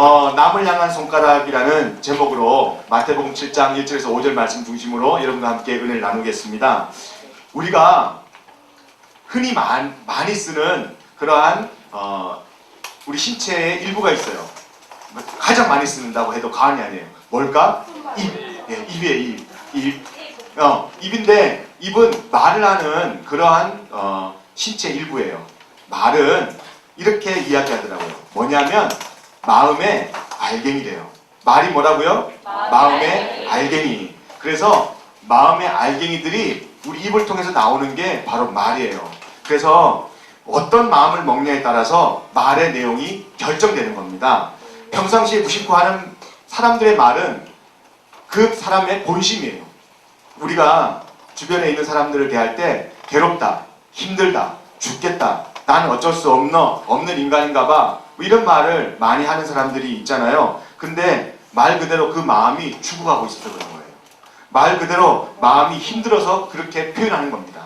남을 향한 손가락이라는 제목으로 마태복음 7장 1절에서 5절 말씀 중심으로 여러분과 함께 은혜를 나누겠습니다. 우리가 흔히 많이 쓰는 그러한 우리 신체의 일부가 있어요. 가장 많이 쓰는다고 해도 과언이 아니에요. 뭘까? 입. 예, 입이에요. 입. 입인데 입은 말을 하는 그러한 신체 일부예요. 말은 이렇게 이야기하더라고요. 뭐냐면 마음의 알갱이래요. 말이 뭐라고요? 마음의 알갱이. 그래서 마음의 알갱이들이 우리 입을 통해서 나오는 게 바로 말이에요. 그래서 어떤 마음을 먹냐에 따라서 말의 내용이 결정되는 겁니다. 평상시에 무심코 하는 사람들의 말은 그 사람의 본심이에요. 우리가 주변에 있는 사람들을 대할 때 괴롭다, 힘들다, 죽겠다, 나는 어쩔 수 없는 인간인가 봐, 뭐 이런 말을 많이 하는 사람들이 있잖아요. 근데 말 그대로 그 마음이 죽어가고 있어서 그런 거예요. 말 그대로 마음이 힘들어서 그렇게 표현하는 겁니다.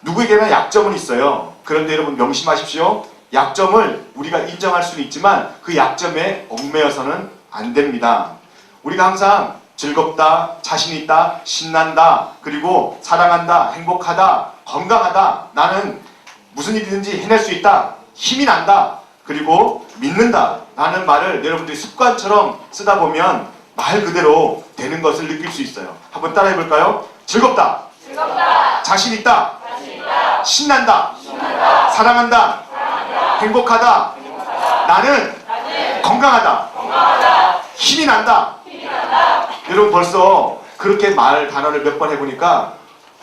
누구에게나 약점은 있어요. 그런데 여러분 명심하십시오. 약점을 우리가 인정할 수는 있지만 그 약점에 얽매여서는 안 됩니다. 우리가 항상 즐겁다, 자신 있다, 신난다, 그리고 사랑한다, 행복하다, 건강하다, 나는 무슨 일이든지 해낼 수 있다, 힘이 난다, 그리고 믿는다 라는 말을 여러분들이 습관처럼 쓰다 보면 말 그대로 되는 것을 느낄 수 있어요. 한번 따라해 볼까요? 즐겁다, 자신 있다, 신난다, 사랑한다, 행복하다, 나는 건강하다, 힘이 난다. 여러분 벌써 그렇게 말 단어를 몇 번 해보니까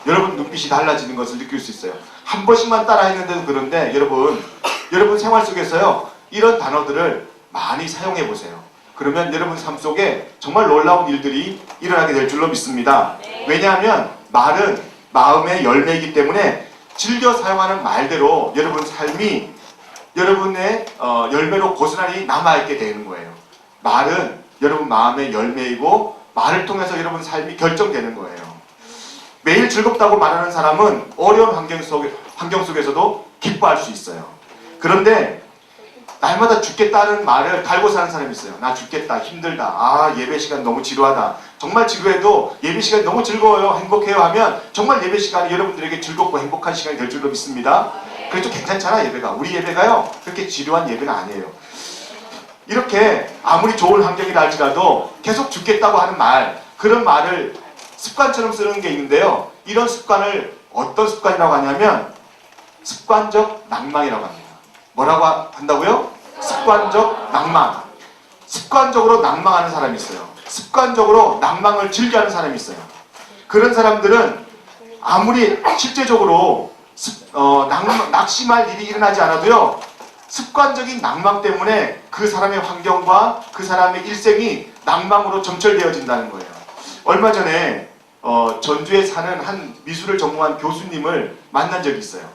여러분 눈빛이 달라지는 것을 느낄 수 있어요. 한 번씩만 따라 했는데도 그런데 여러분 생활 속에서요 이런 단어들을 많이 사용해 보세요. 그러면 여러분 삶 속에 정말 놀라운 일들이 일어나게 될 줄로 믿습니다. 왜냐하면 말은 마음의 열매이기 때문에 즐겨 사용하는 말대로 여러분 삶이 여러분의 열매로 고스란히 남아있게 되는 거예요. 말은 여러분 마음의 열매이고 말을 통해서 여러분 삶이 결정되는 거예요. 매일 즐겁다고 말하는 사람은 어려운 환경 속에서도 기뻐할 수 있어요. 그런데 날마다 죽겠다는 말을 달고 사는 사람이 있어요. 나 죽겠다, 힘들다, 아 예배 시간 너무 지루하다. 정말 지루해도 예배 시간이 너무 즐거워요, 행복해요 하면 정말 예배 시간이 여러분들에게 즐겁고 행복한 시간이 될 줄로 믿습니다. 그래도 괜찮잖아 예배가. 우리 예배가요 그렇게 지루한 예배는 아니에요. 이렇게 아무리 좋은 환경이라 할지라도 계속 죽겠다고 하는 말, 그런 말을 습관처럼 쓰는 게 있는데요. 이런 습관을 어떤 습관이라고 하냐면 습관적 낭망이라고 합니다. 뭐라고 한다고요? 습관적 낭망. 습관적으로 낭망하는 사람이 있어요. 습관적으로 낭망을 즐겨하는 사람이 있어요. 그런 사람들은 아무리 실제적으로 낙심할 일이 일어나지 않아도요 습관적인 낭망 때문에 그 사람의 환경과 그 사람의 일생이 낭망으로 점철되어진다는 거예요. 얼마 전에 전주에 사는 한 미술을 전공한 교수님을 만난 적이 있어요.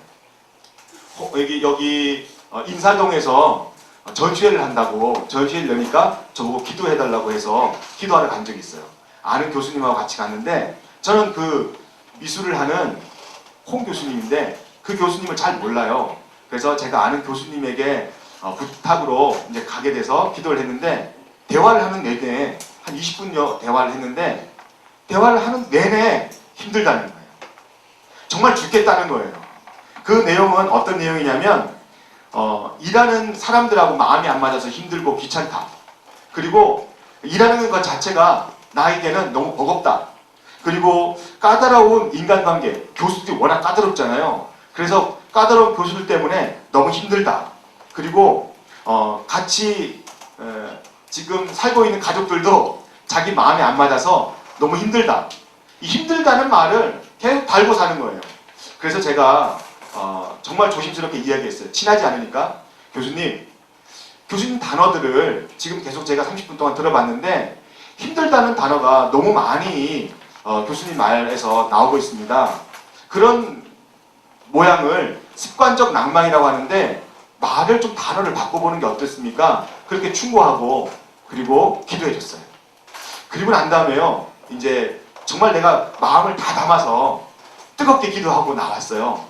여기 인사동에서 전시회를 한다고, 전시회를 여니까 저보고 기도해달라고 해서 기도하러 간 적이 있어요. 아는 교수님하고 같이 갔는데 저는 그 미술을 하는 홍 교수님인데 그 교수님을 잘 몰라요. 그래서 제가 아는 교수님에게 부탁으로 이제 가게 돼서 기도를 했는데 대화를 하는 내내 한 20분여 대화를 했는데 대화를 하는 내내 힘들다는 거예요. 정말 죽겠다는 거예요. 그 내용은 어떤 내용이냐면 일하는 사람들하고 마음이 안 맞아서 힘들고 귀찮다. 그리고 일하는 것 자체가 나에게는 너무 버겁다. 그리고 까다로운 인간관계, 교수들이 워낙 까다롭잖아요. 그래서 까다로운 교수들 때문에 너무 힘들다. 그리고 같이 지금 살고 있는 가족들도 자기 마음에 안 맞아서 너무 힘들다. 이 힘들다는 말을 계속 달고 사는 거예요. 그래서 제가 정말 조심스럽게 이야기했어요. 친하지 않으니까. 교수님 단어들을 지금 계속 제가 30분 동안 들어봤는데 힘들다는 단어가 너무 많이 교수님 말에서 나오고 있습니다. 그런 모양을 습관적 낭망이라고 하는데 말을 좀 단어를 바꿔보는 게 어떻습니까? 그렇게 충고하고 그리고 기도해 줬어요. 그리고 난 다음에요 이제 정말 내가 마음을 다 담아서 뜨겁게 기도하고 나왔어요.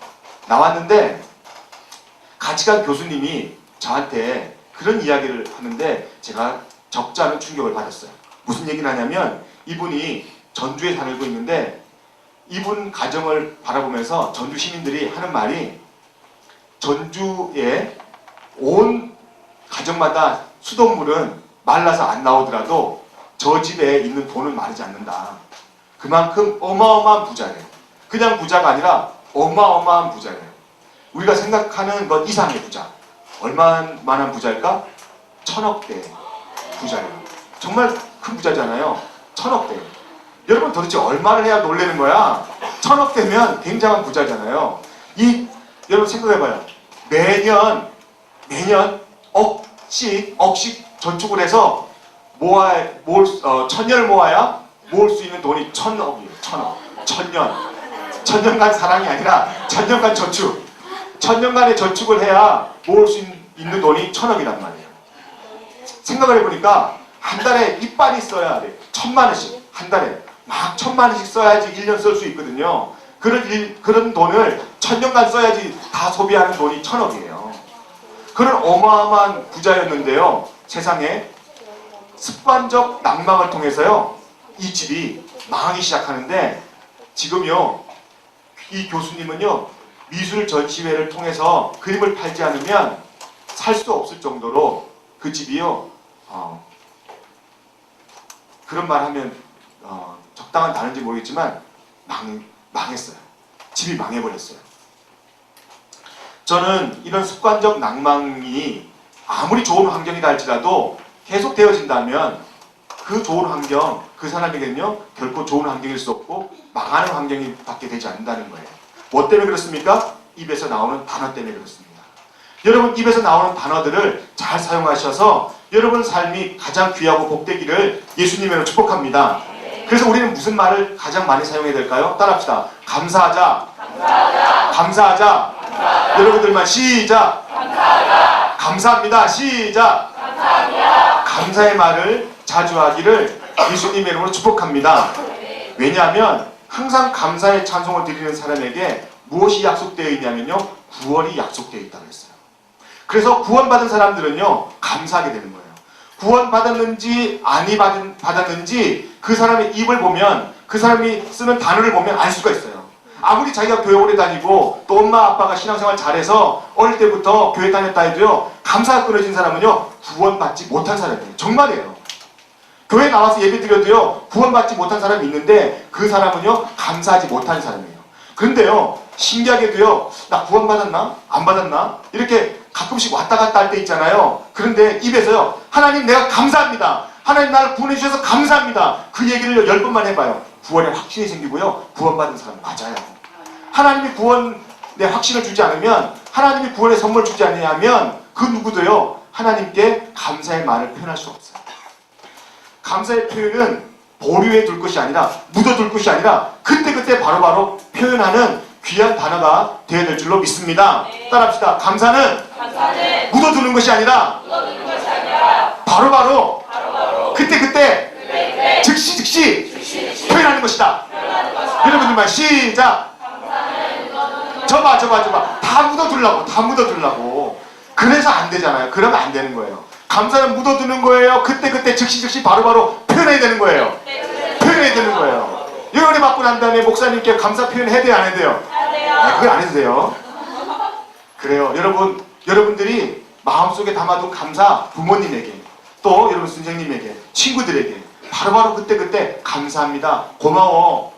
나왔는데 같이 간 교수님이 저한테 그런 이야기를 하는데 제가 적지 않은 충격을 받았어요. 무슨 얘기를 하냐면 이분이 전주에 살고 있는데 이분 가정을 바라보면서 전주 시민들이 하는 말이 전주에 온 가정마다 수돗물은 말라서 안 나오더라도 저 집에 있는 돈은 마르지 않는다. 그만큼 어마어마한 부자예요. 그냥 부자가 아니라 어마어마한 부자예요. 우리가 생각하는 것 이상의 부자. 얼마만한 부자일까? 1000억대 부자예요. 정말 큰 부자잖아요. 1000억대. 여러분 도대체 얼마를 해야 놀라는 거야? 1000억대면 굉장한 부자잖아요. 여러분 생각해봐요. 매년 억씩 저축을 해서 천년을 모아야 모을 수 있는 돈이 1000억이에요. 1000억. 천년간 사랑이 아니라 천년간 저축. 천년간의 저축을 해야 모을 수 있는 돈이 1000억이란 말이에요. 생각을 해보니까 한 달에 이빨이 써야 돼. 1000만 원씩. 한 달에. 막 1000만 원씩 써야지 1년 쓸 수 있거든요. 그런 돈을 천년간 써야지 다 소비하는 돈이 1000억이에요. 그런 어마어마한 부자였는데요. 세상에 습관적 낭망을 통해서요. 이 집이 망하기 시작하는데 지금요. 이 교수님은요. 미술 전시회를 통해서 그림을 팔지 않으면 살 수 없을 정도로 그 집이요. 그런 말 하면 적당한 단어인지 모르겠지만 망했어요. 집이 망해버렸어요. 저는 이런 습관적 낭망이 아무리 좋은 환경이다 할지라도 계속 되어진다면 그 좋은 환경, 그 사람에게는요 결코 좋은 환경일 수 없고 망하는 환경이 밖에 되지 않는다는 거예요. 뭐 때문에 그렇습니까? 입에서 나오는 단어 때문에 그렇습니다. 여러분 입에서 나오는 단어들을 잘 사용하셔서 여러분 삶이 가장 귀하고 복되기를 예수님으로 축복합니다. 그래서 우리는 무슨 말을 가장 많이 사용해야 될까요? 따라합시다. 감사하자. 감사하자. 여러분들만 시작. 감사합니다. 시작. 감사의 말을 자주 하기를 예수님의 이름으로 축복합니다. 왜냐하면 항상 감사의 찬송을 드리는 사람에게 무엇이 약속되어 있냐면요. 구원이 약속되어 있다고 했어요. 그래서 구원받은 사람들은요. 감사하게 되는 거예요. 구원받았는지 아니 받았는지 그 사람의 입을 보면 그 사람이 쓰는 단어를 보면 알 수가 있어요. 아무리 자기가 교회 오래 다니고 또 엄마 아빠가 신앙생활 잘해서 어릴 때부터 교회 다녔다 해도요. 감사가 끊어진 사람은요. 구원받지 못한 사람이에요. 정말이에요. 교회 나와서 예배 드려도요. 구원받지 못한 사람이 있는데 그 사람은요. 감사하지 못한 사람이에요. 그런데요. 신기하게도요. 나 구원받았나? 안 받았나? 이렇게 가끔씩 왔다 갔다 할 때 있잖아요. 그런데 입에서요. 하나님 내가 감사합니다. 하나님 나를 구원해 주셔서 감사합니다. 그 얘기를 10번만 해봐요. 구원에 확신이 생기고요. 구원받은 사람 맞아요. 하나님이 구원에 확신을 주지 않으면 하나님이 구원의 선물을 주지 않으면 그 누구도요. 하나님께 감사의 말을 표현할 수 없어요. 감사의 표현은 보류해 둘 것이 아니라 묻어둘 것이 아니라 그때그때 바로바로 표현하는 귀한 단어가 되어야 될 줄로 믿습니다. 따라합시다. 감사는 묻어두는 것이 아니라 바로바로 그때그때 즉시 표현하는 것이다. 여러분들만 시작. 저봐 다 묻어두려고 그래서 안 되잖아요. 그러면 안 되는 거예요. 감사는 묻어두는 거예요. 그때 즉시 바로바로 표현해야 되는 거예요. 표현해야 되는 거예요. 여러분이 받고 난 다음에 목사님께 감사 표현 해야 돼요? 안 해야 돼요? 네, 그걸 안 해도 돼요. 그래요. 여러분들이 마음속에 담아둔 감사 부모님에게 또 여러분 선생님에게 친구들에게 바로바로 그때 감사합니다. 고마워.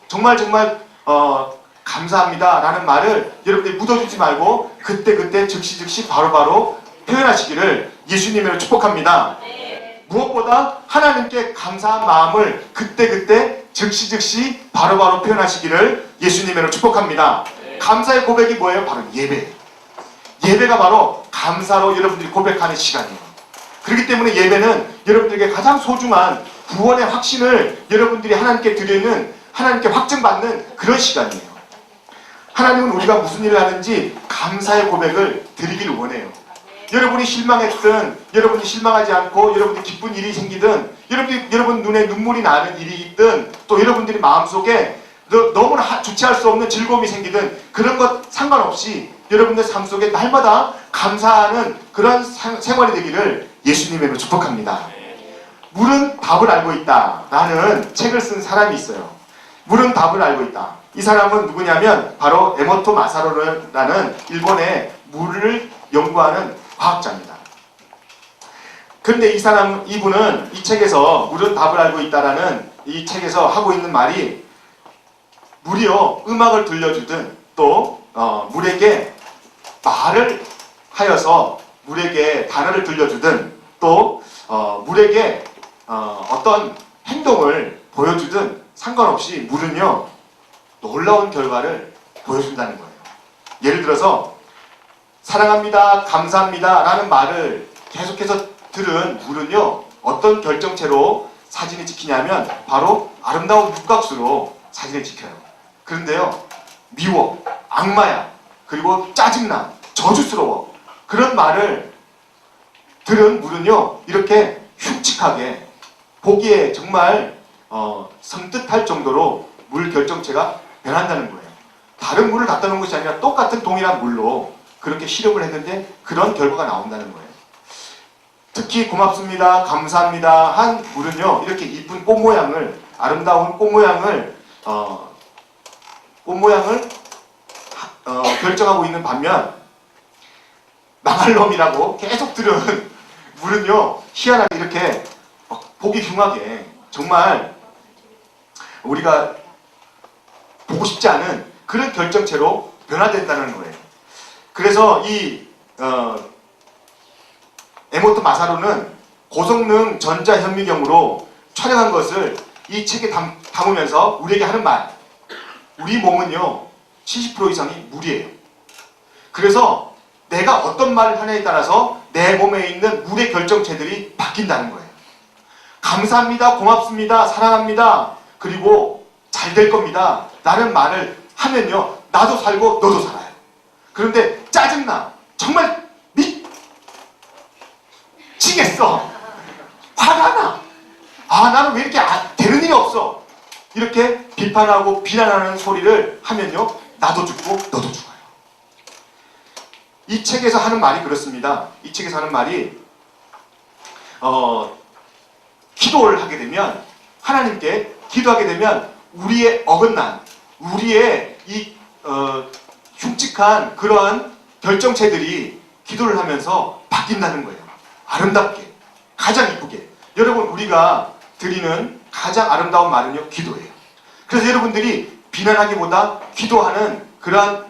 정말 감사합니다 라는 말을 여러분들이 묻어주지 말고 그때 즉시 바로바로 표현하시기를 예수님으로 축복합니다. 무엇보다 하나님께 감사한 마음을 그때 즉시 바로바로 표현하시기를 예수님으로 축복합니다. 감사의 고백이 뭐예요? 바로 예배. 예배가 바로 감사로 여러분들이 고백하는 시간이에요. 그렇기 때문에 예배는 여러분들에게 가장 소중한 구원의 확신을 여러분들이 하나님께 드리는 하나님께 확증받는 그런 시간이에요. 하나님은 우리가 무슨 일을 하든지 감사의 고백을 드리기를 원해요. 여러분이 실망했든 여러분이 실망하지 않고 여러분이 기쁜 일이 생기든 여러분 눈에 눈물이 나는 일이 있든 또 여러분들이 마음속에 너무나 주체할 수 없는 즐거움이 생기든 그런 것 상관없이 여러분들 삶 속에 날마다 감사하는 그런 생활이 되기를 예수님으로 축복합니다. 물은 답을 알고 있다 라는 책을 쓴 사람이 있어요. 물은 답을 알고 있다. 이 사람은 누구냐면 바로 에모토 마사루라는 일본의 물을 연구하는 과학자입니다. 그런데 이분은 이 책에서 물은 답을 알고 있다라는 이 책에서 하고 있는 말이 물이요 음악을 들려주든 또 물에게 말을 하여서 물에게 단어를 들려주든 또 물에게 어떤 행동을 보여주든 상관없이 물은요 놀라운 결과를 보여준다는 거예요. 예를 들어서 사랑합니다, 감사합니다 라는 말을 계속해서 들은 물은요 어떤 결정체로 사진을 찍히냐면 바로 아름다운 육각수로 사진을 찍혀요. 그런데요 미워, 악마야, 그리고 짜증나, 저주스러워 그런 말을 들은 물은요 이렇게 흉측하게 보기에 정말 섬뜩할 정도로 물 결정체가 변한다는 거예요. 다른 물을 갖다 놓은 것이 아니라 똑같은 동일한 물로 그렇게 실험을 했는데 그런 결과가 나온다는 거예요. 특히 고맙습니다, 감사합니다 한 물은요 이렇게 이쁜 꽃 모양을 아름다운 꽃 모양을 결정하고 있는 반면 망할 놈이라고 계속 들은 물은요 희한하게 이렇게 보기 흉하게 정말 우리가 보고 싶지 않은 그런 결정체로 변화된다는 거예요. 그래서 이 에모토 마사루는 고성능 전자현미경으로 촬영한 것을 이 책에 담으면서 우리에게 하는 말, 우리 몸은요 70% 이상이 물이에요. 그래서 내가 어떤 말을 하냐에 따라서 내 몸에 있는 물의 결정체들이 바뀐다는 거예요. 감사합니다, 고맙습니다, 사랑합니다, 그리고 잘 될 겁니다 라는 말을 하면요 나도 살고 너도 살아요. 그런데 짜증나, 정말 미치겠어, 화가 나, 나는 왜 이렇게 되는 일이 없어 이렇게 비판하고 비난하는 소리를 하면요 나도 죽고 너도 죽어요. 이 책에서 하는 말이 그렇습니다. 이 책에서 하는 말이 기도를 하게 되면 하나님께 기도하게 되면 우리의 어긋난 우리의 이 흉측한 그러한 결정체들이 기도를 하면서 바뀐다는 거예요. 아름답게, 가장 이쁘게. 여러분 우리가 드리는 가장 아름다운 말은요 기도예요. 그래서 여러분들이 비난하기보다 기도하는 그러한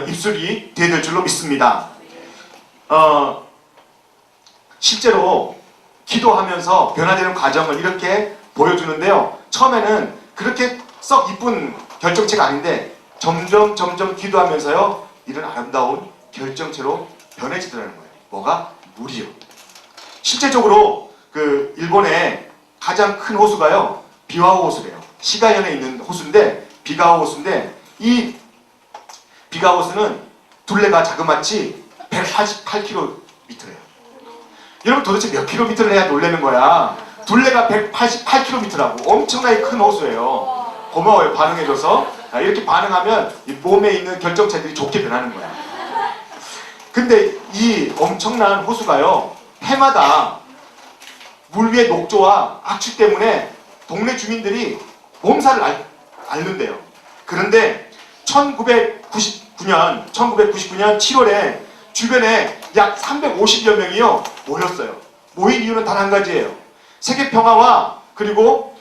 입술이 되어야 될 줄로 믿습니다. 실제로 기도하면서 변화되는 과정을 이렇게 보여주는데요. 처음에는 그렇게 썩 이쁜 결정체가 아닌데 점점 기도하면서요 이런 아름다운 결정체로 변해지더라는 거예요. 뭐가? 물이요. 실제적으로 그 일본의 가장 큰 호수가요 비와호 호수래요. 시가현에 있는 호수인데 비가호 호수인데 이 비가호 호수는 둘레가 자그마치 188km래요. 여러분 도대체 몇 킬로미터를 해야 놀라는 거야? 둘레가 188km라고 엄청나게 큰 호수예요. 고마워요 반응해줘서. 이렇게 반응하면 이 몸에 있는 결정체들이 좋게 변하는 거야. 근데 이 엄청난 호수가요 해마다 물 위의 녹조와 악취 때문에 동네 주민들이 몸살을 앓는데요. 그런데 1999년 7월에 주변에 약 350여 명이요 모였어요. 모인 이유는 단 한 가지예요. 세계 평화와 그리고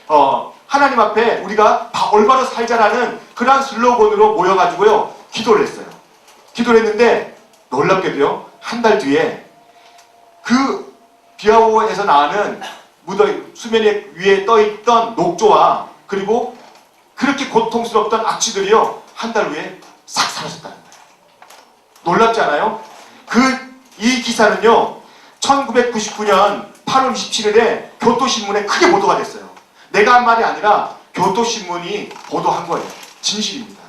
하나님 앞에 우리가 올바로 살자라는 그러한 슬로건으로 모여가지고요 기도를 했어요. 기도를 했는데 놀랍게도요 한 달 뒤에 그 비아오에서 나는 수면 위에 떠있던 녹조와 그리고 그렇게 고통스럽던 악취들이요 한 달 후에 싹 사라졌다는 거예요. 놀랍지 않아요? 이 기사는요 1999년 8월 27일에 교토신문에 크게 보도가 됐어요. 내가 한 말이 아니라 교토신문이 보도한 거예요. 진실입니다.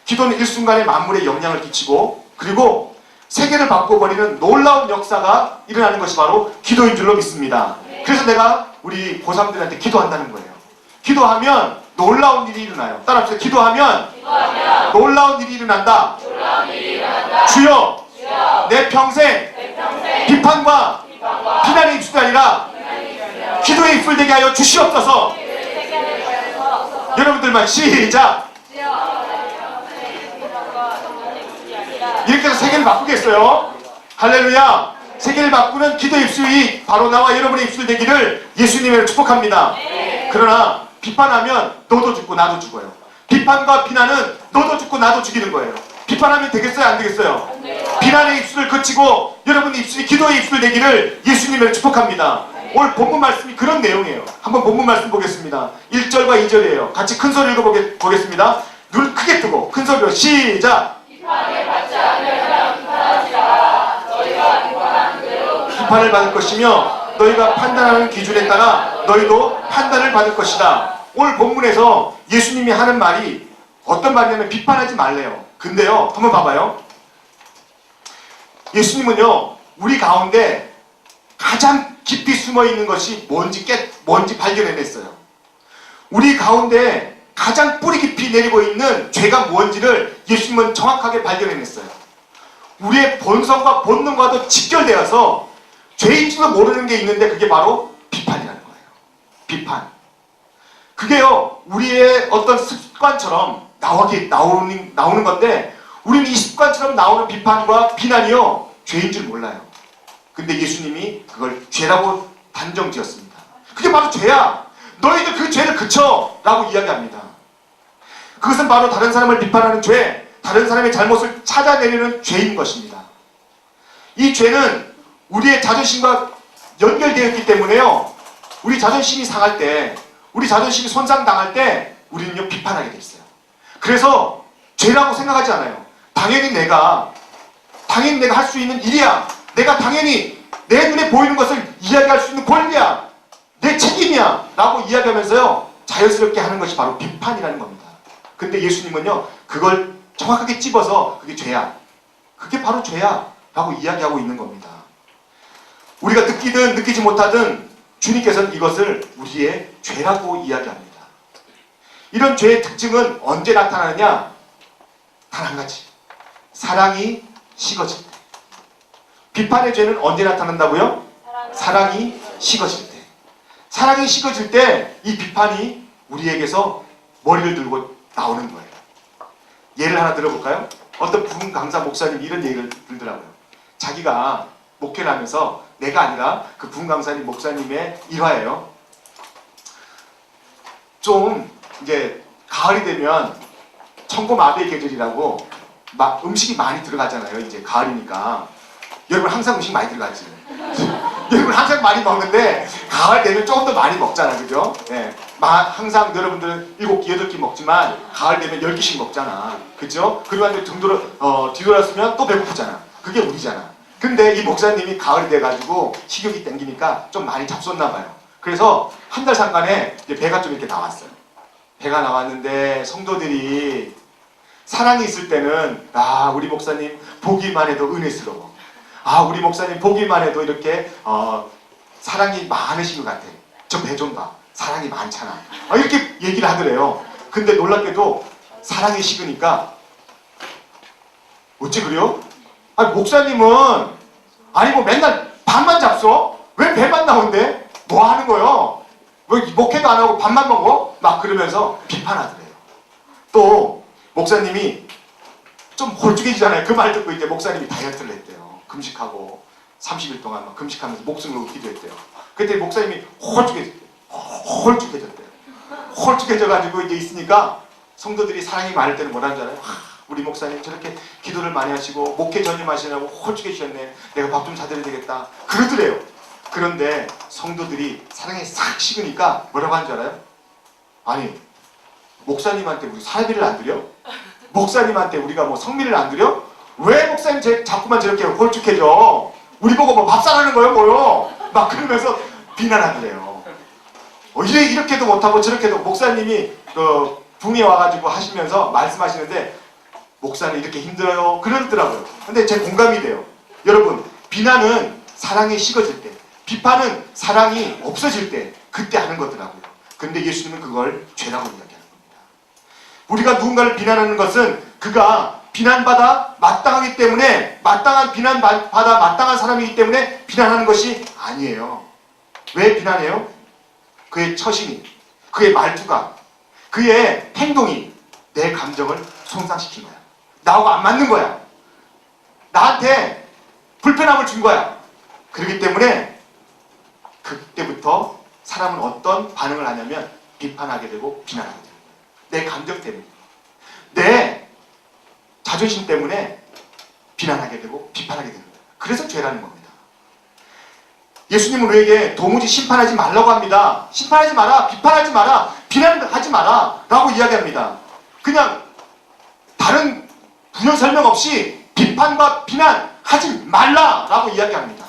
기도는 일순간에 만물에 영향을 끼치고 그리고 세계를 바꿔버리는 놀라운 역사가 일어나는 것이 바로 기도인 줄로 믿습니다. 그래서 내가 우리 고3들한테 기도한다는 거예요. 기도하면 놀라운 일이 일어나요. 따라합시다. 기도하면 놀라운 일이 일어난다. 주여, 내 평생 비판과 비난의 입술이 아니라 기도의 입술 되게 하여 주시옵소서. 여러분들만 시작. 이렇게 해서 세계를 바꾸겠어요. 할렐루야. 세계를 바꾸는 기도의 입술이 바로 나와 여러분의 입술 되기를 예수님을 축복합니다. 그러나 비판하면 너도 죽고 나도 죽어요. 비판과 비난은 너도 죽고 나도 죽이는 거예요. 비판하면 되겠어요? 안 되겠어요? 비난의 입술을 거치고 여러분의 입술이 기도의 입술 되기를 예수님을 축복합니다. 오늘 본문 말씀이 그런 내용이에요. 한번 본문 말씀 보겠습니다. 1절과 2절이에요. 같이 큰 소리 읽어보겠습니다. 눈 크게 뜨고 큰 소리로 시작. 비판을 받지 않으면 비판하지라. 너희가 비판하는 대로 비판을 받을 것이며 너희가 판단하는 기준에 따라 너희도 판단을 받을 것이다. 오늘 본문에서 예수님이 하는 말이 어떤 말이냐면 비판하지 말래요. 근데요, 한번 봐봐요. 예수님은요, 우리 가운데 가장 깊이 숨어 있는 것이 뭔지 발견해냈어요. 우리 가운데 가장 뿌리 깊이 내리고 있는 죄가 뭔지를 예수님은 정확하게 발견해냈어요. 우리의 본성과 본능과도 직결되어서 죄인지도 모르는 게 있는데 그게 바로 비판이라는 거예요. 비판. 그게요, 우리의 어떤 습관처럼 나오는 건데 우리는 이 습관처럼 나오는 비판과 비난이요, 죄인 줄 몰라요. 근데 예수님이 그걸 죄라고 단정 지었습니다. 그게 바로 죄야. 너희들 그 죄를 그쳐! 라고 이야기합니다. 그것은 바로 다른 사람을 비판하는 죄, 다른 사람의 잘못을 찾아내려는 죄인 것입니다. 이 죄는 우리의 자존심과 연결되어 있기 때문에요, 우리 자존심이 상할 때, 우리 자존심이 손상당할 때 우리는요, 비판하게 돼 있어요. 그래서 죄라고 생각하지 않아요. 당연히 내가 할 수 있는 일이야. 내가 당연히 내 눈에 보이는 것을 이야기할 수 있는 권리야. 내 책임이야. 라고 이야기하면서요, 자연스럽게 하는 것이 바로 비판이라는 겁니다. 근데 예수님은요, 그걸 정확하게 찝어서 그게 죄야. 그게 바로 죄야. 라고 이야기하고 있는 겁니다. 우리가 느끼든 느끼지 못하든 주님께서는 이것을 우리의 죄라고 이야기합니다. 이런 죄의 특징은 언제 나타나느냐? 단 한 가지. 사랑이 식어질 때. 비판의 죄는 언제 나타난다고요? 사랑이 식어질 때. 사랑이 식어질 때 이 비판이 우리에게서 머리를 들고 나오는 거예요. 예를 하나 들어볼까요? 어떤 부흥 강사 목사님 이런 얘기를 들더라고요. 자기가 목회를 하면서, 내가 아니라 그 부흥 강사님 목사님의 일화예요. 좀 이제 가을이 되면 청고마비의 계절이라고 막 음식이 많이 들어가잖아요. 이제 가을이니까. 여러분 항상 음식 많이 들어가지. 여러분 항상 많이 먹는데 가을 되면 조금 더 많이 먹잖아, 그죠? 네. 항상 여러분들은 7끼, 8끼 먹지만 가을 되면 10끼씩 먹잖아, 그죠? 그리고 이제 뒤돌았으면 또 배고프잖아. 그게 우리잖아. 근데 이 목사님이 가을이 돼가지고 식욕이 땡기니까 좀 많이 잡섰나 봐요. 그래서 한 달 상간에 이제 배가 좀 이렇게 나왔어요. 배가 나왔는데 성도들이 사랑이 있을 때는 우리 목사님 보기만 해도 은혜스러워. 우리 목사님 보기만 해도 이렇게 사랑이 많으신 것 같아. 저 배 좀 봐. 사랑이 많잖아. 이렇게 얘기를 하더래요. 근데 놀랍게도 사랑이 식으니까 어째 그래요? 목사님은 뭐 맨날 밥만 잡숴? 왜 배만 나온대? 뭐 하는 거요? 왜 목회도 안 하고 밥만 먹어? 막 그러면서 비판하더래요. 또 목사님이 좀 홀쭉해지잖아요. 그 말 듣고 이제 목사님이 다이어트를 했대요. 금식하고 30일 동안 막 금식하면서 목숨을 걸고 기도했대요. 그때 목사님이 홀쭉해졌대요. 홀쭉해져가지고 이제 있으니까 성도들이 사랑이 많을 때는 뭐라는 줄 알아요? 우리 목사님 저렇게 기도를 많이 하시고 목회 전념하시느라고 홀쭉해지셨네. 내가 밥 좀 사드려야 되겠다. 그러더래요. 그런데 성도들이 사랑이 싹 식으니까 뭐라고 하는 줄 알아요? 목사님한테 우리 사례비를 안 드려? 목사님한테 우리가 뭐 성미를 안 드려? 왜 목사님 자꾸만 저렇게 홀쭉해져? 우리 보고 뭐 밥 사라는 거예요, 뭐요? 막 그러면서 비난하더래요. 이렇게도 못하고 저렇게도. 목사님이 붐이 와가지고 하시면서 말씀하시는데 목사는 이렇게 힘들어요 그러더라고요. 근데 제 공감이 돼요. 여러분, 비난은 사랑이 식어질 때, 비판은 사랑이 없어질 때, 그때 하는 거더라고요. 근데 예수님은 그걸 죄라고 이야기하는 겁니다. 우리가 누군가를 비난하는 것은 그가 비난받아 마땅하기 때문에, 마땅한 비난받아 마땅한 사람이기 때문에 비난하는 것이 아니에요. 왜 비난해요? 그의 처신이, 그의 말투가, 그의 행동이 내 감정을 손상시킨 거야. 나하고 안 맞는 거야. 나한테 불편함을 준 거야. 그렇기 때문에 그때부터 사람은 어떤 반응을 하냐면 비판하게 되고 비난하게 되는 거야. 내 감정 때문에, 내 자존심 때문에 비난하게 되고 비판하게 되는 거야. 그래서 죄라는 겁니다. 예수님은 우리에게 도무지 심판하지 말라고 합니다. 심판하지 마라, 비판하지 마라, 비난하지 마라 라고 이야기합니다. 그냥 다른 부연 설명 없이 비판과 비난하지 말라라고 이야기합니다.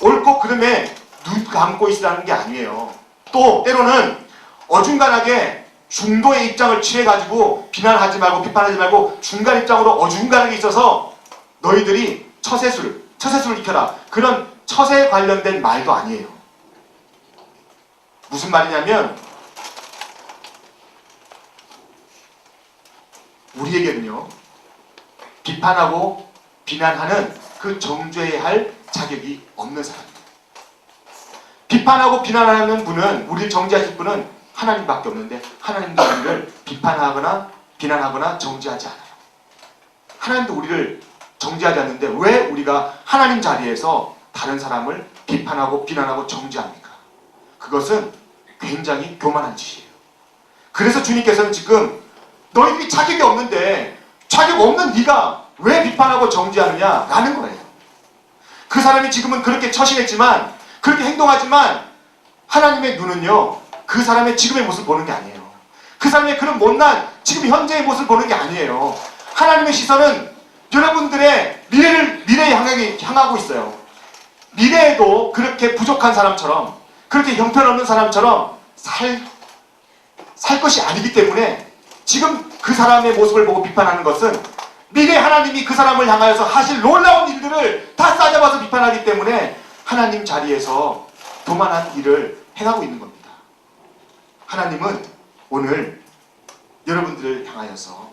옳고 그름에 눈 감고 있으라는 게 아니에요. 또 때로는 어중간하게 중도의 입장을 취해가지고 비난하지 말고 비판하지 말고 중간 입장으로 어중간하게 있어서 너희들이 처세술을 익혀라, 그런 처세에 관련된 말도 아니에요. 무슨 말이냐면 우리에게는요, 비판하고 비난하는 그 정죄해야 할 자격이 없는 사람입니다. 비판하고 비난하는 분은, 우리를 정죄하실 분은 하나님밖에 없는데 하나님도 우리를 비판하거나 비난하거나 정죄하지 않아요. 하나님도 우리를 정죄하지 않는데 왜 우리가 하나님 자리에서 다른 사람을 비판하고 비난하고 정죄합니까? 그것은 굉장히 교만한 짓이에요. 그래서 주님께서는 지금 너희들이 자격이 없는데 자격 없는 네가 왜 비판하고 정죄하느냐 라는 거예요. 그 사람이 지금은 그렇게 처신했지만, 그렇게 행동하지만 하나님의 눈은요, 그 사람의 지금의 모습을 보는 게 아니에요. 그 사람의 그런 못난 지금 현재의 모습을 보는 게 아니에요. 하나님의 시선은 여러분들의 미래에 향하고 있어요. 미래에도 그렇게 부족한 사람처럼, 그렇게 형편없는 사람처럼 살 것이 아니기 때문에 지금 그 사람의 모습을 보고 비판하는 것은 미래 하나님이 그 사람을 향하여서 하실 놀라운 일들을 다 싸잡아서 비판하기 때문에 하나님 자리에서 교만한 일을 행하고 있는 겁니다. 하나님은 오늘 여러분들을 향하여서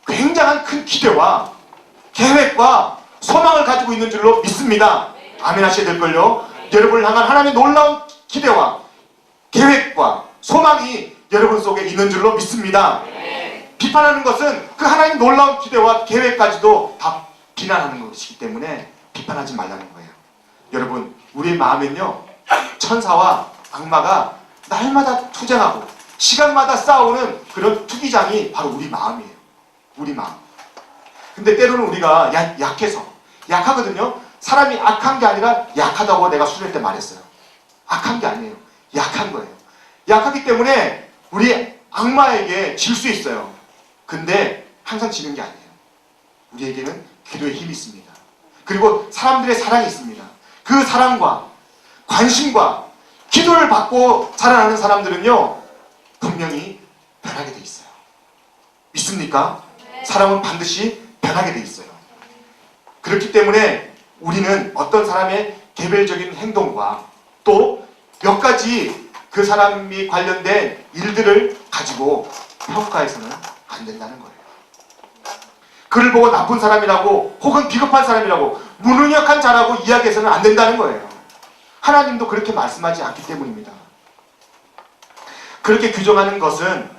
굉장한 큰 기대와 계획과 소망을 가지고 있는 줄로 믿습니다. 아멘 하셔야 될걸요. 여러분을 향한 하나님의 놀라운 기대와 계획과 소망이 여러분 속에 있는 줄로 믿습니다. 비판하는 것은 그 하나님 놀라운 기대와 계획까지도 다 비난하는 것이기 때문에 비판하지 말라는 거예요. 여러분, 우리의 마음엔요, 천사와 악마가 날마다 투쟁하고 시간마다 싸우는 그런 투기장이 바로 우리 마음이에요. 우리 마음. 근데 때로는 우리가 약하거든요. 사람이 악한 게 아니라 약하다고 내가 수련회 때 말했어요. 악한 게 아니에요. 약한 거예요. 약하기 때문에 우리 악마에게 질 수 있어요. 근데 항상 지는 게 아니에요. 우리에게는 기도의 힘이 있습니다. 그리고 사람들의 사랑이 있습니다. 그 사랑과 관심과 기도를 받고 자라나는 사람들은요, 분명히 변하게 돼 있어요. 믿습니까? 사람은 반드시 변하게 돼 있어요. 그렇기 때문에 우리는 어떤 사람의 개별적인 행동과 또 몇 가지 그 사람이 관련된 일들을 가지고 평가해서는 안 된다는 거예요. 그를 보고 나쁜 사람이라고 혹은 비겁한 사람이라고 무능력한 자라고 이야기해서는 안 된다는 거예요. 하나님도 그렇게 말씀하지 않기 때문입니다. 그렇게 규정하는 것은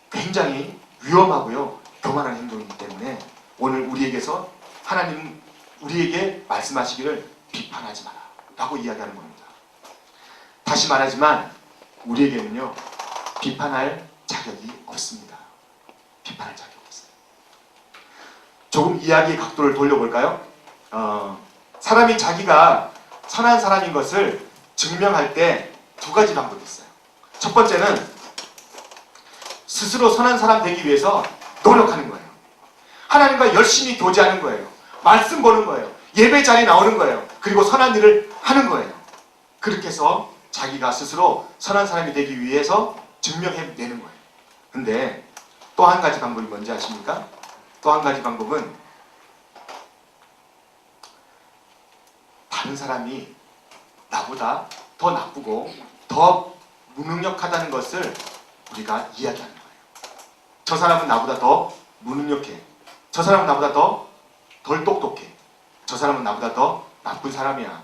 굉장히 위험하고요, 교만한 행동이기 때문에 오늘 우리에게서 하나님 우리에게 말씀하시기를 비판하지 마라 라고 이야기하는 겁니다. 다시 말하지만 우리에게는요, 비판할 자격이 없습니다. 비판할 자격이 없어요. 조금 이야기의 각도를 돌려볼까요? 사람이 자기가 선한 사람인 것을 증명할 때 두 가지 방법이 있어요. 첫 번째는 스스로 선한 사람 되기 위해서 노력하는 거예요. 하나님과 열심히 교제하는 거예요. 말씀 보는 거예요. 예배 자리에 나오는 거예요. 그리고 선한 일을 하는 거예요. 그렇게 해서 자기가 스스로 선한 사람이 되기 위해서 증명해내는 거예요. 근데 또 한 가지 방법이 뭔지 아십니까? 또 한 가지 방법은 다른 사람이 나보다 더 나쁘고 더 무능력하다는 것을 우리가 이야기하는 거예요. 저 사람은 나보다 더 무능력해. 저 사람은 나보다 덜 똑똑해. 저 사람은 나보다 더 나쁜 사람이야.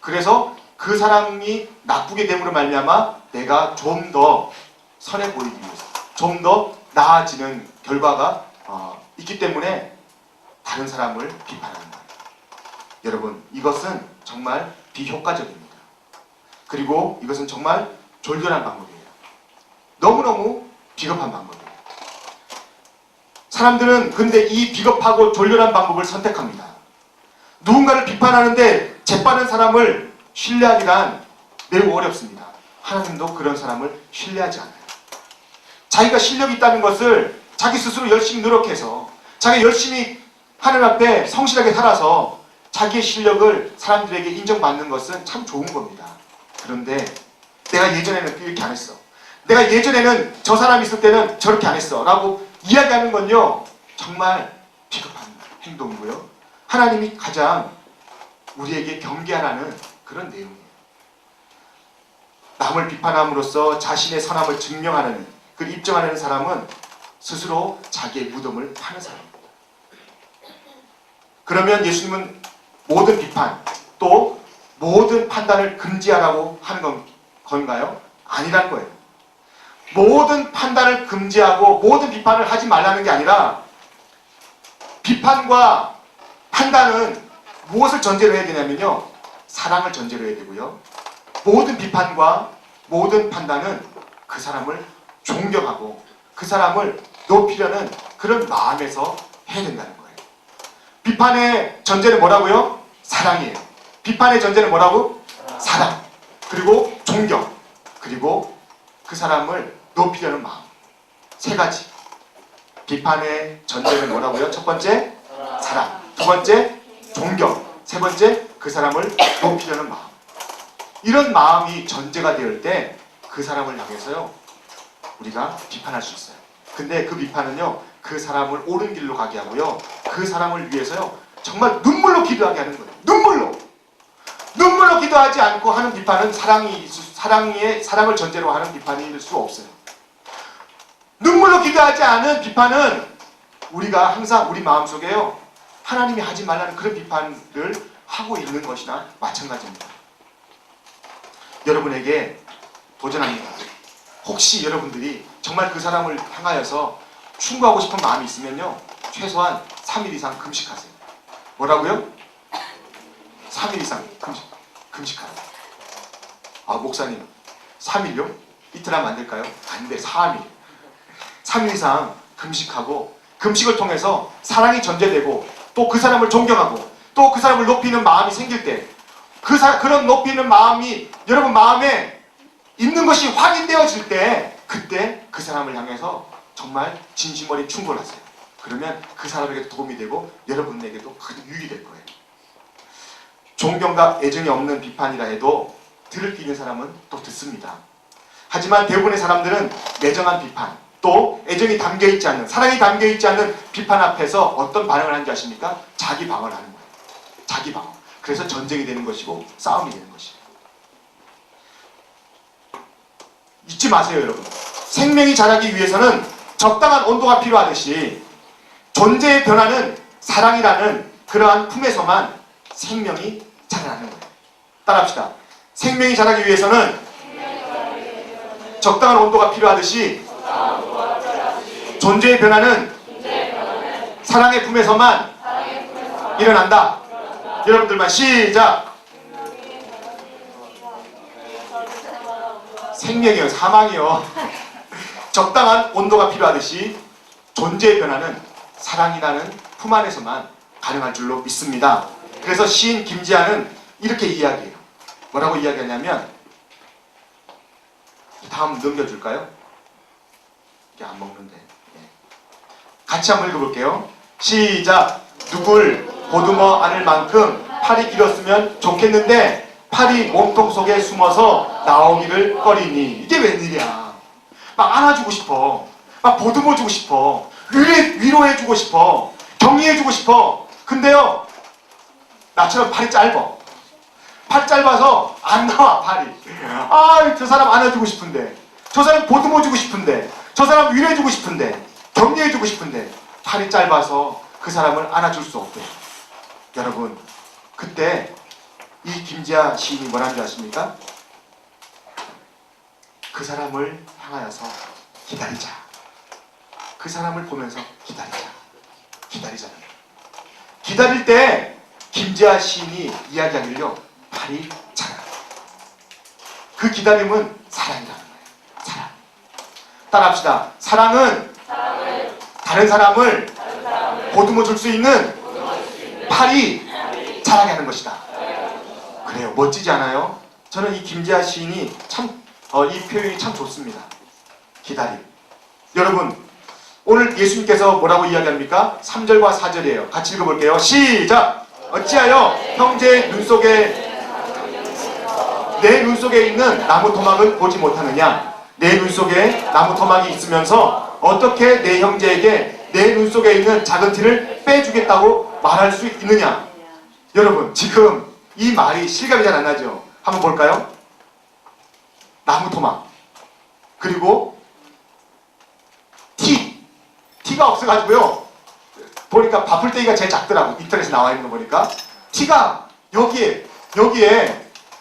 그래서 그 사람이 나쁘게 됨으로 말미암아 내가 좀 더 선해 보이기 위해서, 좀 더 나아지는 결과가 있기 때문에 다른 사람을 비판하는 거예요. 여러분, 이것은 정말 비효과적입니다. 그리고 이것은 정말 졸렬한 방법이에요. 너무너무 비겁한 방법이에요. 사람들은 근데 이 비겁하고 졸렬한 방법을 선택합니다. 누군가를 비판하는데 재빠른 사람을 신뢰하기란 매우 어렵습니다. 하나님도 그런 사람을 신뢰하지 않아요. 자기가 실력이 있다는 것을 자기 스스로 열심히 노력해서 자기가 열심히 하늘 앞에 성실하게 살아서 자기의 실력을 사람들에게 인정받는 것은 참 좋은 겁니다. 그런데 내가 예전에는 이렇게 안 했어. 내가 예전에는 저 사람이 있을 때는 저렇게 안 했어. 라고 이야기하는 건요, 정말 비겁한 행동이고요. 하나님이 가장 우리에게 경계하라는 그런 내용이에요. 남을 비판함으로써 자신의 선함을 증명하는, 그걸 입증하는 사람은 스스로 자기의 무덤을 파는 사람입니다. 그러면 예수님은 모든 비판, 또 모든 판단을 금지하라고 하는 건가요? 아니라는 거예요. 모든 판단을 금지하고 모든 비판을 하지 말라는 게 아니라, 비판과 판단은 무엇을 전제로 해야 되냐면요, 사랑을 전제로 해야 되고요. 모든 비판과 모든 판단은 그 사람을 존경하고 그 사람을 높이려는 그런 마음에서 해야 된다는 거예요. 비판의 전제는 뭐라고요? 사랑이에요. 비판의 전제는 뭐라고? 사랑. 그리고 존경. 그리고 그 사람을 높이려는 마음. 세 가지. 비판의 전제는 뭐라고요? 첫 번째, 사랑. 두 번째, 존경. 세 번째, 그 사람을 높이려는 마음. 이런 마음이 전제가 될 때 그 사람을 향해서요, 우리가 비판할 수 있어요. 근데 그 비판은요, 그 사람을 옳은 길로 가게 하고요, 그 사람을 위해서요, 정말 눈물로 기도하게 하는 거예요. 눈물로 기도하지 않고 하는 비판은 사랑을 전제로 하는 비판일 수 없어요. 눈물로 기도하지 않은 비판은 우리가 항상 우리 마음속에요, 하나님이 하지 말라는 그런 비판을 하고 있는 것이나 마찬가지입니다. 여러분에게 도전합니다. 혹시 여러분들이 정말 그 사람을 향하여서 충고하고 싶은 마음이 있으면요, 최소한 3일 이상 금식하세요. 뭐라고요? 3일 이상 금식하라. 아, 목사님 3일요? 이틀 하면 안 될까요? 안 돼. 3일. 3일 이상 금식하고, 금식을 통해서 사랑이 전제되고 또 그 사람을 존경하고 또 그 사람을 높이는 마음이 생길 때, 그런 높이는 마음이 여러분 마음에 있는 것이 확인되어질 때, 그때 그 사람을 향해서 정말 진심 어린 충고를 하세요. 그러면 그 사람에게도 도움이 되고 여러분에게도 큰 유익이 될 거예요. 존경과 애정이 없는 비판이라 해도 들을 수 있는 사람은 또 듣습니다. 하지만 대부분의 사람들은 매정한 비판, 또 애정이 담겨있지 않는, 사랑이 담겨있지 않는 비판 앞에서 어떤 반응을 하는지 아십니까? 자기 방어를 하는 거예요. 자기 방어. 그래서 전쟁이 되는 것이고 싸움이 되는 것이에요. 잊지 마세요, 여러분. 생명이 자라기 위해서는 적당한 온도가 필요하듯이 존재의 변화는 사랑이라는 그러한 품에서만 생명이 자라나는 거예요. 따라합시다. 생명이 자라기 위해서는 적당한 온도가 필요하듯이 존재의 변화는 사랑의 품에서만 일어난다. 여러분들만 시작! 생명이요, 사망이요. 적당한 온도가 필요하듯이 존재의 변화는 사랑이라는 품 안에서만 가능할 줄로 믿습니다. 그래서 시인 김지아는 이렇게 이야기해요. 뭐라고 이야기하냐면, 다음 넘겨줄까요? 이게 안 먹는데. 같이 한번 읽어볼게요. 시작! 누굴 보듬어 안을 만큼 팔이 길었으면 좋겠는데 팔이 몸통 속에 숨어서 나오기를 꺼리니. 이게 웬일이야. 막 안아주고 싶어. 막 보듬어주고 싶어. 위로해주고 싶어. 격려해주고 싶어. 근데요, 나처럼 팔이 짧아. 팔이 짧아서 안 나와, 팔이. 아, 저 사람 안아주고 싶은데, 저 사람 보듬어주고 싶은데, 저 사람 위로해주고 싶은데, 격려해주고 싶은데 팔이 짧아서 그 사람을 안아줄 수 없대요. 여러분, 그때 이 김지아 시인이 뭐라는 줄 아십니까? 그 사람을 향하여서 기다리자. 그 사람을 보면서 기다리자. 기다리잖아요. 기다릴 때 김지아 시인이 이야기하길요, 팔이 차요. 그 기다림은 사랑이라는 거예요. 사랑. 따라합시다. 사랑은 다른 사람을 보듬어 줄 수 있는 팔이 자라게 하는 것이다. 그래요. 멋지지 않아요? 저는 이 김지아 시인이 참, 이 표현이 참 좋습니다. 기다림. 여러분, 오늘 예수님께서 뭐라고 이야기합니까? 3절과 4절이에요. 같이 읽어볼게요. 시작! 어찌하여 형제의 눈 속에 내 눈 속에 있는 나무 토막을 보지 못하느냐? 내 눈 속에 나무 토막이 있으면서 어떻게 내 형제에게 내 눈 속에 있는 작은 티를 빼주겠다고 말할 수 있느냐? 여러분, 지금 이 말이 실감이 잘 안 나죠? 한번 볼까요? 나무 토막, 그리고 티가 없어가지고요, 보니까 바풀떼기가 제일 작더라고. 인터넷에 나와 있는 거 보니까 티가 여기에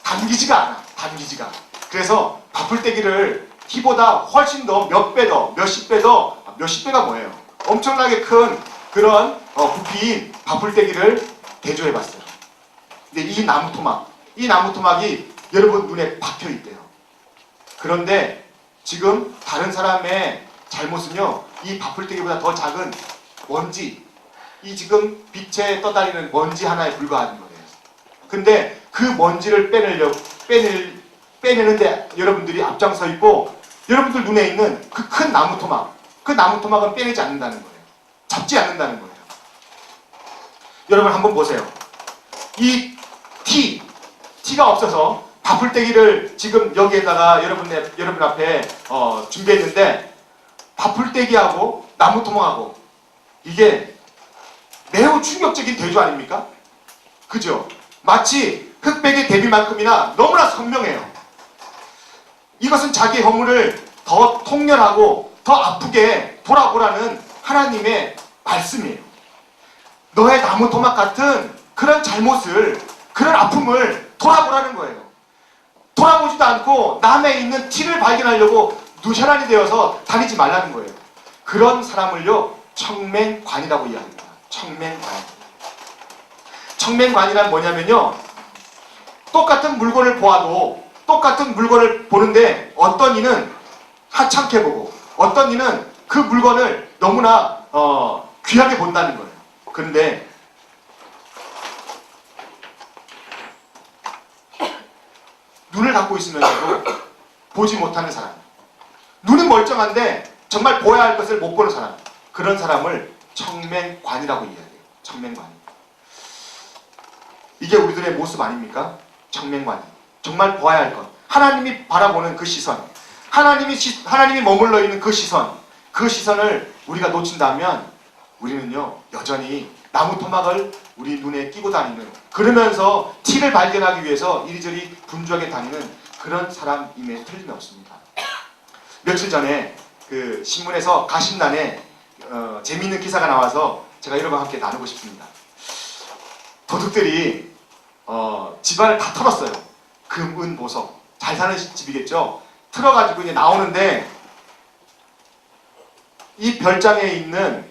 담기지가 않아. 담기지가. 그래서 바풀떼기를 티보다 훨씬 더 몇 배 더, 몇십 배 더, 몇십 배가 뭐예요? 엄청나게 큰 그런 부피인 바풀떼기를 대조해봤어요. 근데 이 나무 토막이 여러분 눈에 박혀 있대요. 그런데 지금 다른 사람의 잘못은요, 이 바풀떼기보다 더 작은 먼지, 이 지금 빛에 떠다니는 먼지 하나에 불과한 거예요. 근데 그 먼지를 빼내는데 여러분들이 앞장서 있고, 여러분들 눈에 있는 그 큰 나무 토막, 그 나무 토막은 빼내지 않는다는 거예요. 잡지 않는다는 거예요. 여러분 한번 보세요. 이 티가 없어서 바풀떼기를 지금 여기에다가 여러분 앞에 준비했는데, 바풀떼기하고 나무 토막하고 이게 매우 충격적인 대조 아닙니까? 그죠? 마치 흑백의 대비만큼이나 너무나 선명해요. 이것은 자기 허물을 더 통렬하고 더 아프게 돌아보라는 하나님의 말씀이에요. 너의 나무 토막 같은 그런 잘못을, 그런 아픔을 돌아보라는 거예요. 돌아보지도 않고 남의 있는 티를 발견하려고 누샤란이 되어서 다니지 말라는 거예요. 그런 사람을요, 청맹관이라고 이야기합니다. 청맹관. 청맹관이란 뭐냐면요, 똑같은 물건을 보아도 똑같은 물건을 보는데 어떤 이는 하찮게 보고 어떤 이는 그 물건을 너무나 귀하게 본다는 거예요. 그런데 눈을 갖고 있으면서도 보지 못하는 사람, 눈은 멀쩡한데 정말 보아야 할 것을 못 보는 사람, 그런 사람을 청맹관이라고 이야기해요. 청맹관. 이게 우리들의 모습 아닙니까? 청맹관이. 정말 보아야 할 것, 하나님이 바라보는 그 시선, 하나님이 머물러 있는 그 시선을 우리가 놓친다면 우리는요, 여전히 나무 토막을 우리 눈에 끼고 다니는, 그러면서 티를 발견하기 위해서 이리저리 분주하게 다니는 그런 사람임에 틀림이 없습니다. 며칠 전에 그 신문에서 가심란에 재미있는 기사가 나와서 제가 여러분과 함께 나누고 싶습니다. 도둑들이 집안을 다 털었어요. 금, 은, 보석. 잘 사는 집이겠죠. 틀어가지고 이제 나오는데 이 별장에 있는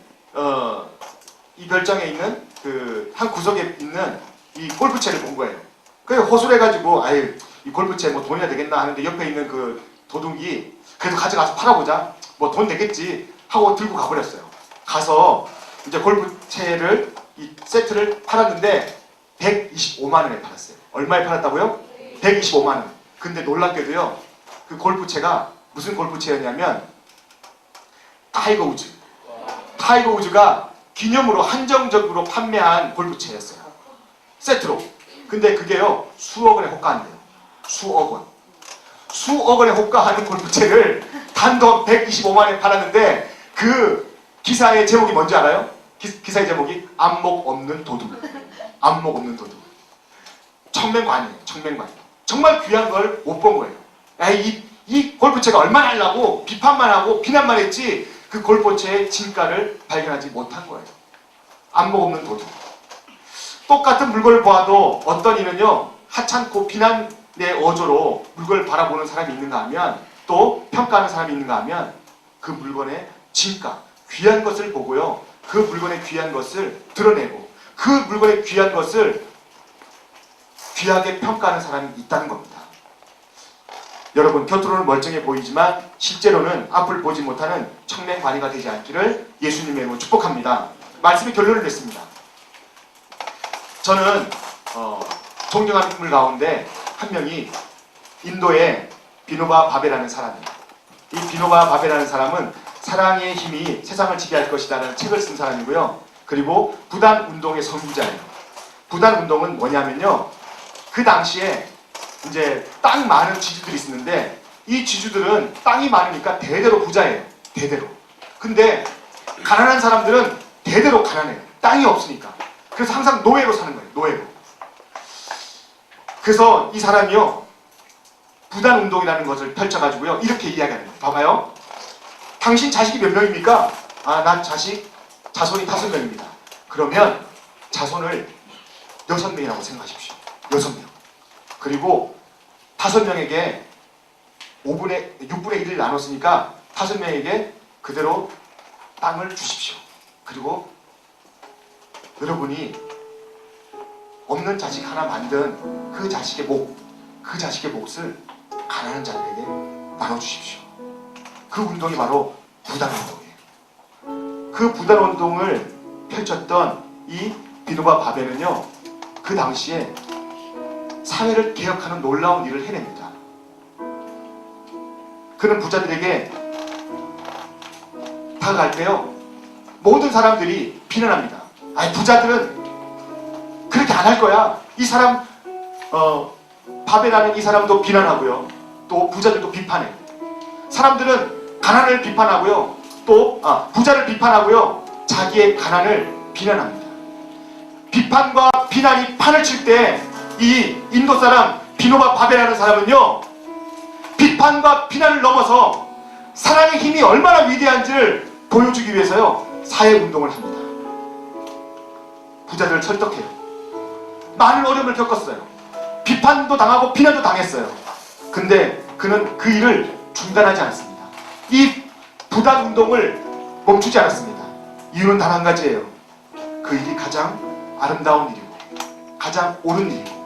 그 한 구석에 있는 이 골프채를 본 거예요. 그래서 허술해가지고 아유, 이 골프채 뭐 돈이나 되겠나 하는데 옆에 있는 그 도둑이 그래도 가져가서 팔아보자, 뭐 돈 되겠지 하고 들고 가버렸어요. 가서 이제 골프채를 이 세트를 팔았는데 125만 원에 팔았어요. 얼마에 팔았다고요? 125만 원. 근데 놀랍게도요, 그 골프채가 무슨 골프채였냐면 타이거 우즈가 기념으로 한정적으로 판매한 골프채였어요. 세트로. 근데 그게요, 수억 원에 호가한대요. 수억 원에 호가하는 골프채를 단돈 125만 원에 팔았는데, 그 기사의 제목이 뭔지 알아요? 기사의 제목이 안목 없는 도둑. 안목 없는 도둑. 청맹관이에요. 청맹관. 정말 귀한 걸 못 본 거예요. 이 골프채가 얼마나 하려고 비판만 하고 비난만 했지, 그 골포체의 진가를 발견하지 못한 거예요. 안목 없는 도둑. 똑같은 물건을 보아도 어떤 이는요 하찮고 비난의 어조로 물건을 바라보는 사람이 있는가 하면, 또 평가하는 사람이 있는가 하면 그 물건의 진가, 귀한 것을 보고요 그 물건의 귀한 것을 드러내고 그 물건의 귀한 것을 귀하게 평가하는 사람이 있다는 겁니다. 여러분, 겉으로는 멀쩡해 보이지만 실제로는 앞을 보지 못하는 청맹관이가 되지 않기를 예수님의 이름으로 축복합니다. 말씀의 결론을 냈습니다. 저는 존경하는 인물 가운데 한 명이 인도의 비노바 바베라는 사람이에요. 이 비노바 바베라는 사람은 사랑의 힘이 세상을 지배할 것이라는 책을 쓴 사람이고요. 그리고 부단 운동의 선구자예요. 부단 운동은 뭐냐면요, 그 당시에 이제 땅 많은 지주들이 있었는데 이 지주들은 땅이 많으니까 대대로 부자예요. 대대로. 근데 가난한 사람들은 대대로 가난해요. 땅이 없으니까. 그래서 항상 노예로 사는 거예요. 노예로. 그래서 이 사람이요 부단 운동이라는 것을 펼쳐가지고요 이렇게 이야기하는 거예요. 봐봐요. 당신 자식이 몇 명입니까? 아, 난 자손이 5명입니다. 그러면 자손을 6명이라고 생각하십시오. 6명. 그리고 5명에게 6분의 1을 나눴으니까 5명에게 그대로 땅을 주십시오. 그리고 여러분이 없는 자식 하나 만든 그 자식의 몫을 가난한 자들에게 나눠주십시오. 그 운동이 바로 부단운동이에요. 그 부단운동을 펼쳤던 이 비노바 바베는요 그 당시에 사회를 개혁하는 놀라운 일을 해냅니다. 그는 부자들에게 다가갈 때요 모든 사람들이 비난합니다. 아니, 부자들은 그렇게 안 할 거야. 이 사람 바베라는 이 사람도 비난하고요 또 부자들도 비판해요. 사람들은 가난을 비판하고요 또 부자를 비판하고요 자기의 가난을 비난합니다. 비판과 비난이 판을 칠 때 이 인도 사람 비노바 바베라는 사람은요 비판과 비난을 넘어서 사랑의 힘이 얼마나 위대한지를 보여주기 위해서요 사회운동을 합니다. 부자들을 설득해요. 많은 어려움을 겪었어요. 비판도 당하고 비난도 당했어요. 근데 그는 그 일을 중단하지 않습니다. 이 부단운동을 멈추지 않았습니다. 이유는 단 한 가지예요. 그 일이 가장 아름다운 일이고 가장 옳은 일이고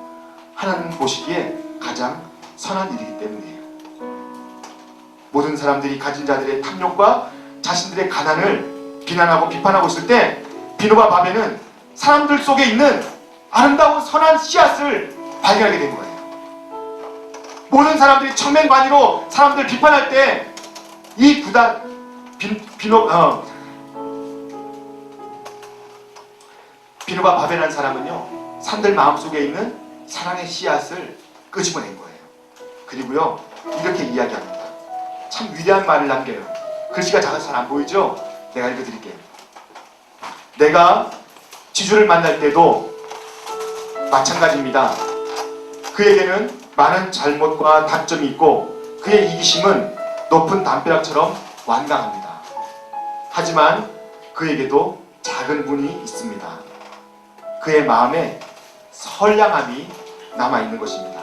하나님 보시기에 가장 선한 일이기 때문이에요. 모든 사람들이 가진 자들의 탐욕과 자신들의 가난을 비난하고 비판하고 있을 때 비노바 바베는 사람들 속에 있는 아름다운 선한 씨앗을 발견하게 된 거예요. 모든 사람들이 청맹관이로 사람들 비판할 때 이 비노바 바베라는 사람은요 사람들 마음속에 있는 사랑의 씨앗을 끄집어낸 거예요. 그리고요 이렇게 이야기합니다. 참 위대한 말을 남겨요. 글씨가 작아서 잘 안 보이죠? 내가 읽어드릴게요. 내가 지주를 만날 때도 마찬가지입니다. 그에게는 많은 잘못과 단점이 있고 그의 이기심은 높은 담벼락처럼 완강합니다. 하지만 그에게도 작은 문이 있습니다. 그의 마음에 선량함이 남아있는 것입니다.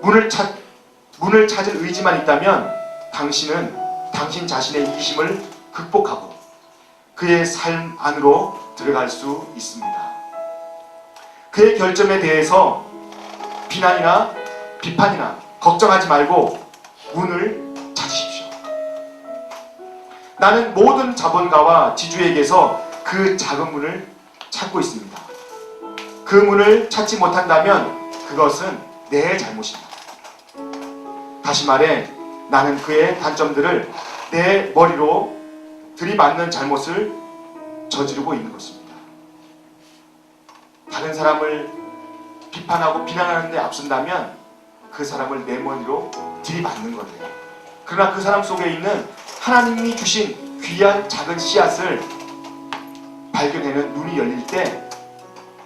문을 찾을 의지만 있다면 당신은 당신 자신의 이기심을 극복하고 그의 삶 안으로 들어갈 수 있습니다. 그의 결점에 대해서 비난이나 비판이나 걱정하지 말고 문을 찾으십시오. 나는 모든 자본가와 지주에게서 그 작은 문을 찾고 있습니다. 그 문을 찾지 못한다면 그것은 내 잘못입니다. 다시 말해 나는 그의 단점들을 내 머리로 들이받는 잘못을 저지르고 있는 것입니다. 다른 사람을 비판하고 비난하는 데 앞선다면 그 사람을 내 머리로 들이받는 거예요. 그러나 그 사람 속에 있는 하나님이 주신 귀한 작은 씨앗을 발견하는 눈이 열릴 때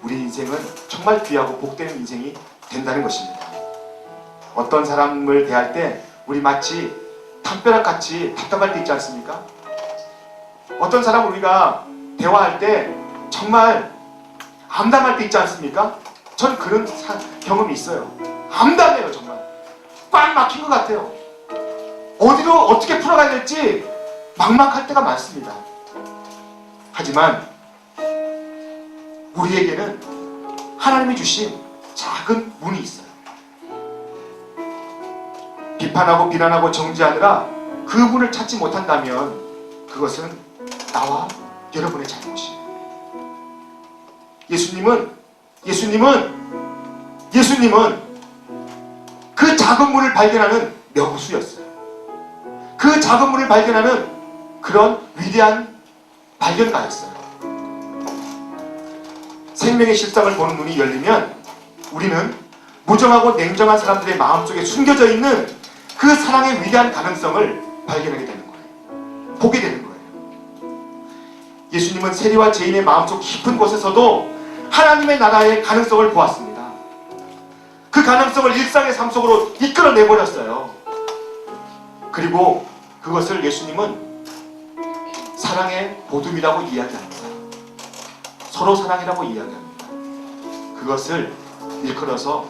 우리 인생은 정말 귀하고 복된 인생이 된다는 것입니다. 어떤 사람을 대할 때 우리 마치 담벼락같이 답답할 때 있지 않습니까? 어떤 사람을 우리가 대화할 때 정말 암담할 때 있지 않습니까? 전 그런 경험이 있어요. 암담해요. 정말 꽉 막힌 것 같아요. 어디로 어떻게 풀어가야 될지 막막할 때가 많습니다. 하지만 우리에게는 하나님이 주신 작은 문이 있어요. 비판하고 비난하고 정죄하느라 그 문을 찾지 못한다면 그것은 나와 여러분의 잘못이에요. 예수님은 그 작은 문을 발견하는 명수였어요. 그 작은 문을 발견하는 그런 위대한 발견가였어요. 생명의 실상을 보는 눈이 열리면 우리는 무정하고 냉정한 사람들의 마음속에 숨겨져 있는 그 사랑의 위대한 가능성을 발견하게 되는 거예요. 보게 되는 거예요. 예수님은 세리와 죄인의 마음속 깊은 곳에서도 하나님의 나라의 가능성을 보았습니다. 그 가능성을 일상의 삶 속으로 이끌어내버렸어요. 그리고 그것을 예수님은 사랑의 보듬이라고 이야기합니다. 서로 사랑이라고 이야기합니다. 그것을 일컬어서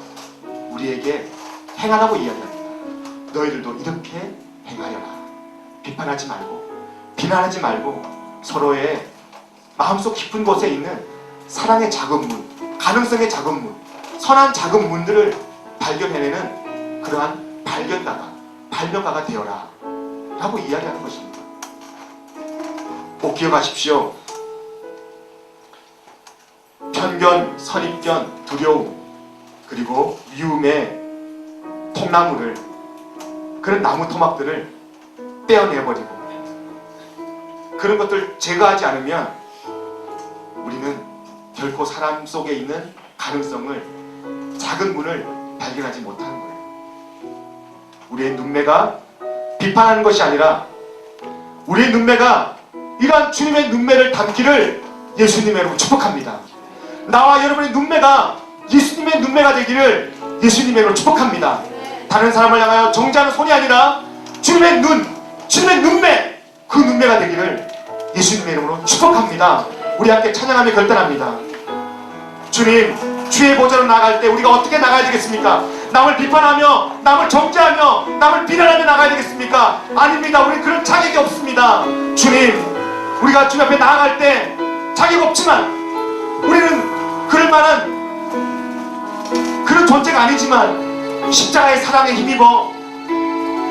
우리에게 행하라고 이야기합니다. 너희들도 이렇게 행하여라. 비판하지 말고 비난하지 말고 서로의 마음속 깊은 곳에 있는 사랑의 작은 문, 가능성의 작은 문, 선한 작은 문들을 발견해내는 그러한 발명가가 되어라 라고 이야기하는 것입니다. 꼭 기억하십시오. 편견, 선입견, 두려움, 그리고 미움의 통나무를, 그런 나무 토막들을 떼어내버리고 그런 것들 제거하지 않으면 우리는 결코 사람 속에 있는 가능성을, 작은 문을 발견하지 못하는 거예요. 우리의 눈매가 비판하는 것이 아니라 우리의 눈매가 이러한 주님의 눈매를 담기를 예수님의 이름으로 축복합니다. 나와 여러분의 눈매가 예수님의 눈매가 되기를 예수님의 이름으로 축복합니다. 다른 사람을 향하여 정죄하는 손이 아니라 주님의 눈, 주님의 눈매, 그 눈매가 되기를 예수님의 이름으로 축복합니다. 우리 함께 찬양하며 결단합니다. 주님, 주의 보좌로 나갈 때 우리가 어떻게 나가야 되겠습니까? 남을 비판하며, 남을 정죄하며, 남을 비난하며 나가야 되겠습니까? 아닙니다. 우리는 그런 자격이 없습니다. 주님, 우리가 주님 앞에 나아갈 때 자격 없지만 우리는 그럴 만한 그런 존재가 아니지만 십자가의 사랑에 힘입어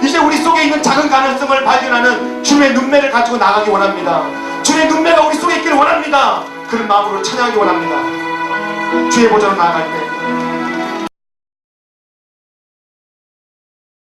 이제 우리 속에 있는 작은 가능성을 발견하는 주님의 눈매를 가지고 나가기 원합니다. 주님의 눈매가 우리 속에 있기를 원합니다. 그런 마음으로 찬양하기 원합니다. 주의 보좌로 나아갈 때